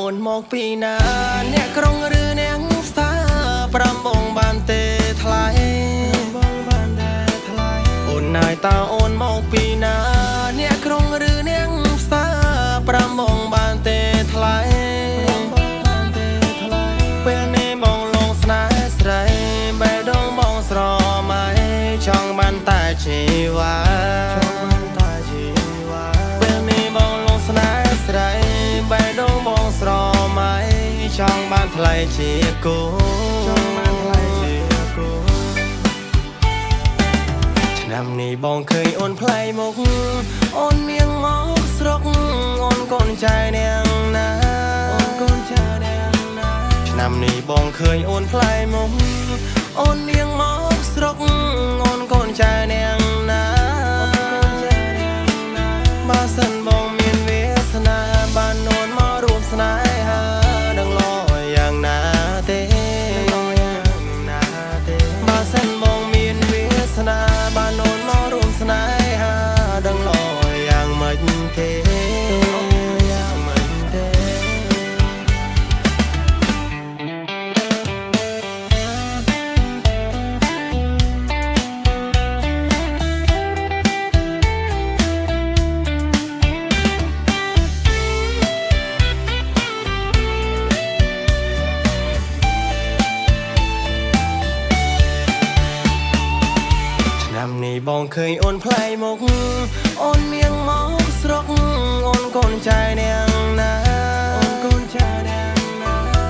អូនមកពីណាអ្នកក្រុងឬអ្នកផ្សារប្រាំបងបានទេថ្លៃអូនណាយតើអូនមកពីណាអ្នកក្រុងឬអ្នកផ្សារប្រាំបងបានទេថ្លៃពេលនេះបងលងស្នេហ៍ស្រីបេះដូងបងស្រមៃចង់បានតែជីវ៉ាពេលនេះបងលងស្នេហ៍ស្រីបេះដូងបងស្រមៃចង់បានថ្លៃជាគូឆ្នាំនេះបងឃើញអូនផ្លៃមុខអូននាងមកស្រុកអូនកូនចៅនាងណាឆ្នាំនេះបងឃើញអូនផ្លៃមុខអូននាងមកស្រុកអូនកូនចៅនាងណាបើសិនបងមានវាសនាបានអូនមករួមស្នេហាដឹងលយយ៉ាងណាទេបើសិនបងមានវាសនាបានអូនមករួមស្នេហាដឹងលយយ៉ាងម៉េចទេឆ្នាំនេះបងឃើញអូនផ្លៃមុខអូននាងមកស្រុកអូនកូនចៅនាងណា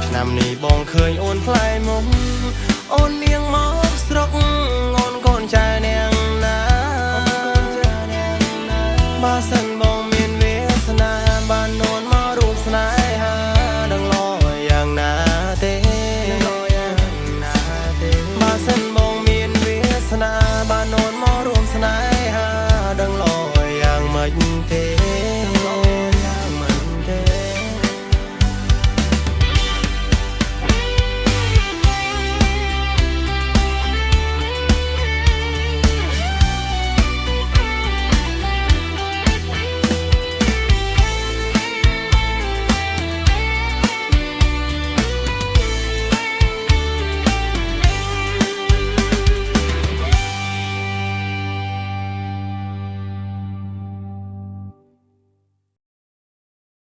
ឆ្នាំនេះបងឃើញអូនផ្លៃមុខអូននាងមកស្រុកអូនកូនចៅនាងណាបើសិន